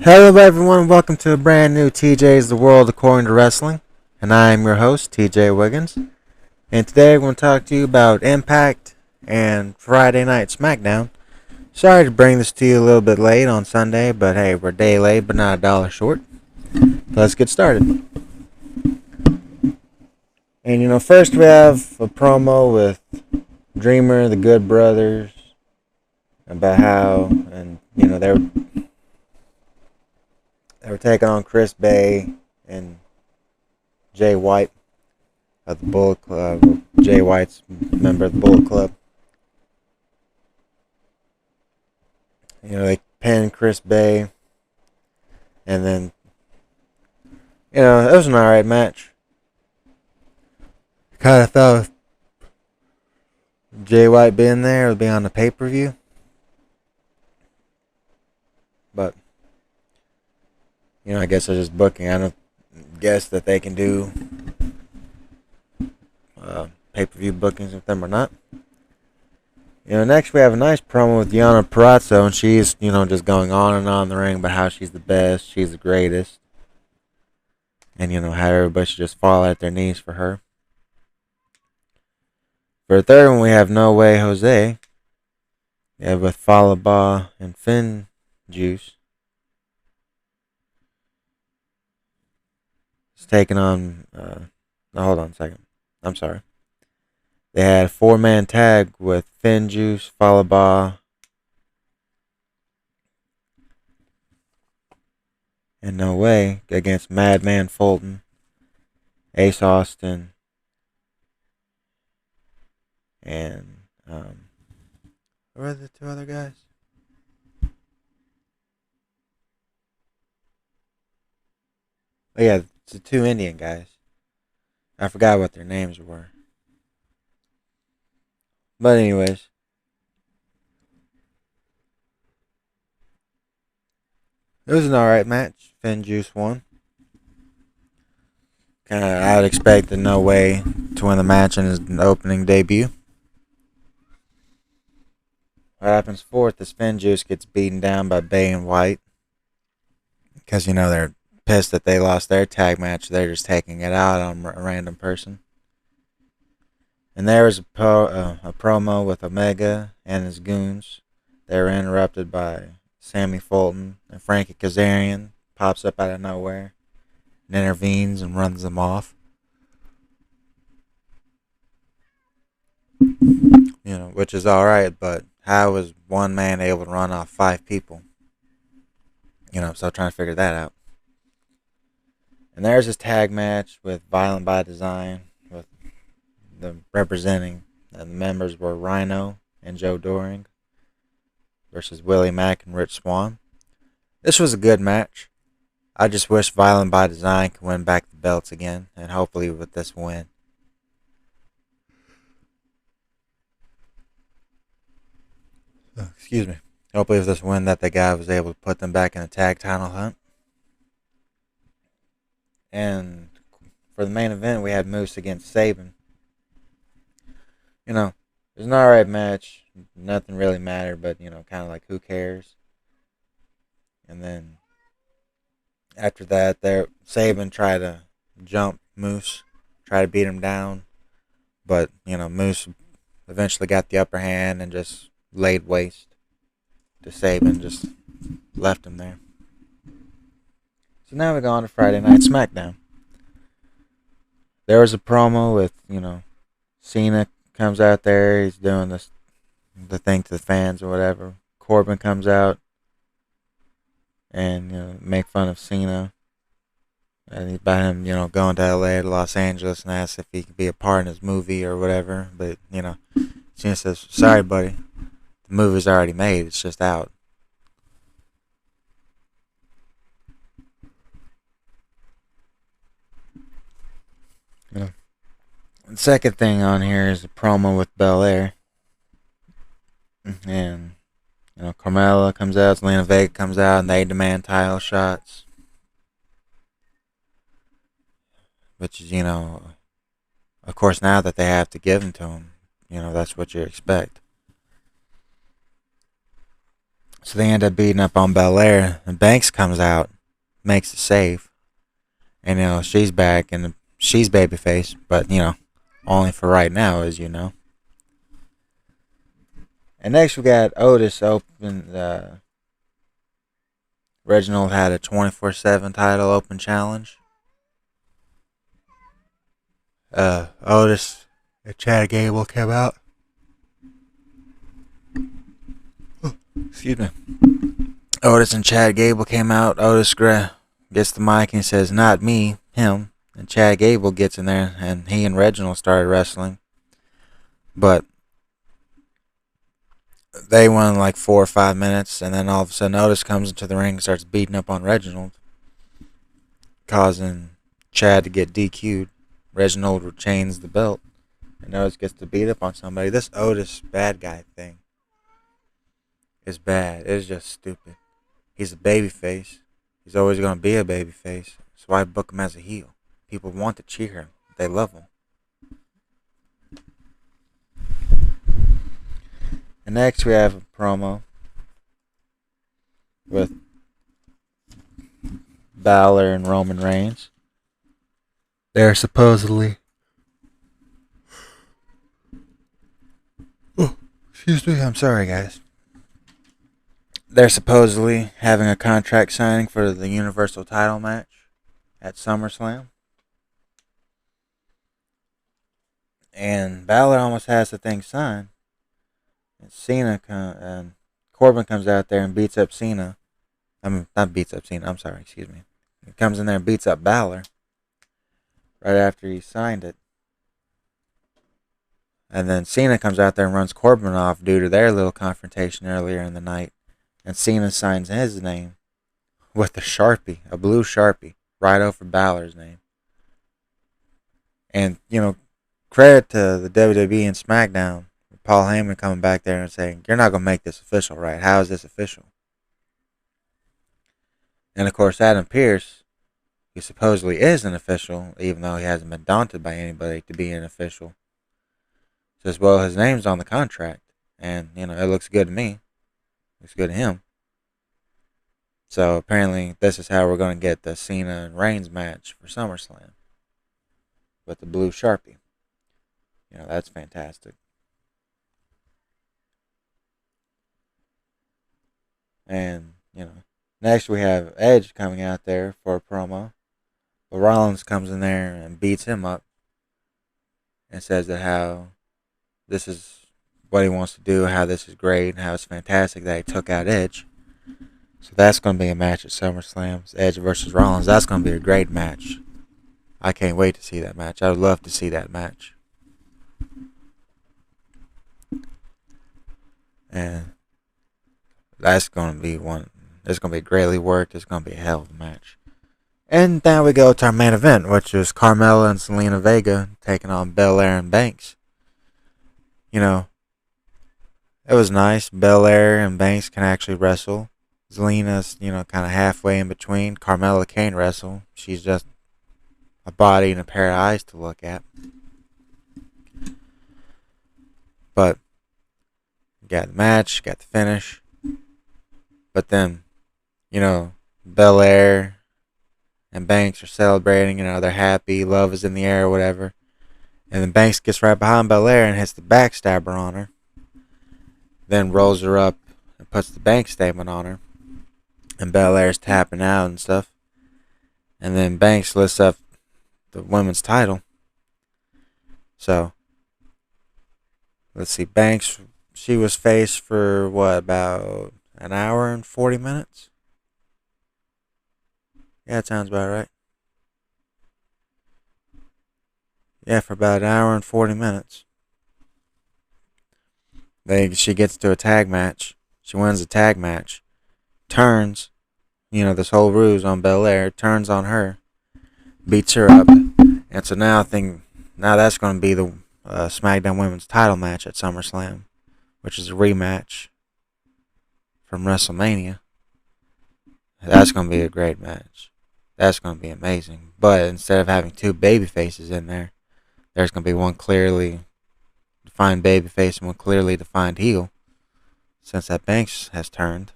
Hello, everyone. Welcome to a brand new TJ's The World According to Wrestling. And I am your host, TJ Wiggins. And today we're going to talk to you about Impact and Friday Night Smackdown. Sorry to bring this to you a little bit late on Sunday, but hey, we're a day late, but not a dollar short. Let's get started. And first we have a promo with Dreamer, the Good Brothers, about how, and they were taking on Chris Bay and Jay White of the Bullet Club. Jay White's member of the Bullet Club. They pinned Chris Bay, and then it was an alright match. Kind of thought Jay White being there would be on the pay-per-view, but I guess they're just booking. I don't guess that they can do pay-per-view bookings with them or not. Next we have a nice promo with Deonna Purrazzo, and she's, just going on and on in the ring about how she's the best, she's the greatest, and, how everybody should just fall at their knees for her. For the third one, we have No Way Jose, with Falaba and Finn Juice. It's taking on, no, hold on a second, I'm sorry. They had a 4-man tag with Finn Juice, Falaba, and No Way against Madman Fulton, Ace Austin, and who are the two other guys? Oh yeah, it's the two Indian guys. I forgot what their names were. But anyways, it was an alright match. Finn Juice won. I would expect the No Way to win the match in his opening debut. What happens fourth is Finn Juice gets beaten down by Bay and White. Because, they're pissed that they lost their tag match. They're just taking it out on a random person. And there was a promo with Omega and his goons. They were interrupted by Sammy Fulton, and Frankie Kazarian pops up out of nowhere and intervenes and runs them off. Which is alright, but how was one man able to run off 5 people? So trying to figure that out. And there's his tag match with Violent by Design, with the representing, and the members were Rhino and Joe Doring versus Willie Mack and Rich Swann. This was a good match. I just wish Violent by Design could win back the belts again, and hopefully with this win. Excuse me. Hopefully with this win that the guy was able to put them back in the tag title hunt. And for the main event, we had Moose against Sabin. It was an alright match. Nothing really mattered, but, kind of like, who cares? And then, after that, Sabin tried to jump Moose, try to beat him down. But, Moose eventually got the upper hand and just laid waste to Sabin, just left him there. So now we go on to Friday Night Smackdown. There was a promo with, Cena comes out there, he's doing the thing to the fans or whatever. Corbin comes out and, make fun of Cena. And about him, going to LA to Los Angeles and asks if he could be a part in his movie or whatever. But, Cena says, sorry, buddy. The movie's already made. It's just out. The second thing on here is a promo with Belair. And, Carmella comes out, Zelina Vega comes out, and they demand title shots. Which is, of course, now that they have to give them to them, that's what you expect. So they end up beating up on Belair, and Banks comes out, makes the save, and she's back and she's babyface, but only for right now, as you know. And next we got Otis open. Reginald had a 24/7 title open challenge. Otis and Chad Gable came out. Excuse me. Otis and Chad Gable came out. Otis gets the mic and he says, "Not me, him." And Chad Gable gets in there, and he and Reginald started wrestling. But they won like 4 or 5 minutes, and then all of a sudden Otis comes into the ring and starts beating up on Reginald, causing Chad to get DQ'd. Reginald retains the belt, and Otis gets to beat up on somebody. This Otis bad guy thing is bad. It's just stupid. He's a babyface. He's always going to be a babyface. So why book him as a heel? People want to cheer him. They love him. And next we have a promo with Balor and Roman Reigns. They're supposedly... Oh, excuse me. I'm sorry, guys. They're supposedly having a contract signing for the Universal title match at SummerSlam. And Balor almost has the thing signed. And Corbin comes out there and beats up Cena. I mean, not beats up Cena. I'm sorry, excuse me. He comes in there and beats up Balor right after he signed it. And then Cena comes out there and runs Corbin off due to their little confrontation earlier in the night. And Cena signs his name with a Sharpie, a blue Sharpie, right over Balor's name. And, credit to the WWE and Smackdown. Paul Heyman coming back there and saying, "You're not going to make this official, right? How is this official?" And of course, Adam Pearce, who supposedly is an official, even though he hasn't been daunted by anybody to be an official, says, "Well, his name's on the contract. And, it looks good to me. Looks good to him." So apparently, this is how we're going to get the Cena and Reigns match for SummerSlam. With the blue Sharpie. That's fantastic. And, next we have Edge coming out there for a promo. But Rollins comes in there and beats him up. And says that how this is what he wants to do, how this is great, and how it's fantastic that he took out Edge. So that's going to be a match at SummerSlam. It's Edge versus Rollins. That's going to be a great match. I can't wait to see that match. I would love to see that match. And that's going to be one. It's going to be greatly worked. It's going to be a hell of a match. And now we go to our main event, which is Carmella and Zelina Vega taking on Belair and Banks. It was nice. Belair and Banks can actually wrestle. Zelina's, kind of halfway in between. Carmella can't wrestle. She's just a body and a pair of eyes to look at. But you got the match, you got the finish. But then, Belair and Banks are celebrating, they're happy, love is in the air or whatever. And then Banks gets right behind Belair and hits the backstabber on her. Then rolls her up and puts the bank statement on her. And Belair's tapping out and stuff. And then Banks lifts up the women's title. So, let's see, Banks, she was face for about an hour and 40 minutes? Yeah, that sounds about right. Yeah, for about an hour and 40 minutes. She gets to a tag match. She wins the tag match. Turns, this whole ruse on Belair. Turns on her. Beats her up. And so now that's going to be the SmackDown Women's title match at SummerSlam. Which is a rematch from WrestleMania. That's going to be a great match. That's going to be amazing. But instead of having two baby faces in there, there's going to be one clearly defined babyface and one clearly defined heel, since that Banks has turned.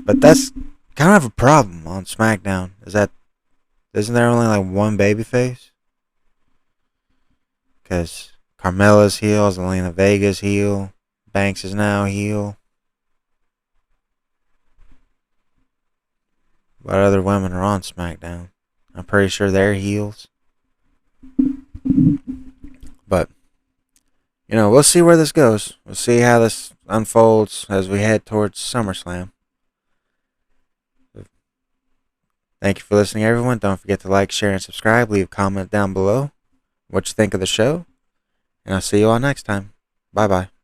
But that's kind of a problem on SmackDown. Isn't there only like one babyface? Because Carmella's heel, Zelina Vega's heel, Banks is now heel. What other women are on SmackDown? I'm pretty sure they're heels. But, we'll see where this goes. We'll see how this unfolds as we head towards SummerSlam. Thank you for listening, everyone. Don't forget to like, share, and subscribe. Leave a comment down below what you think of the show. And I'll see you all next time. Bye bye.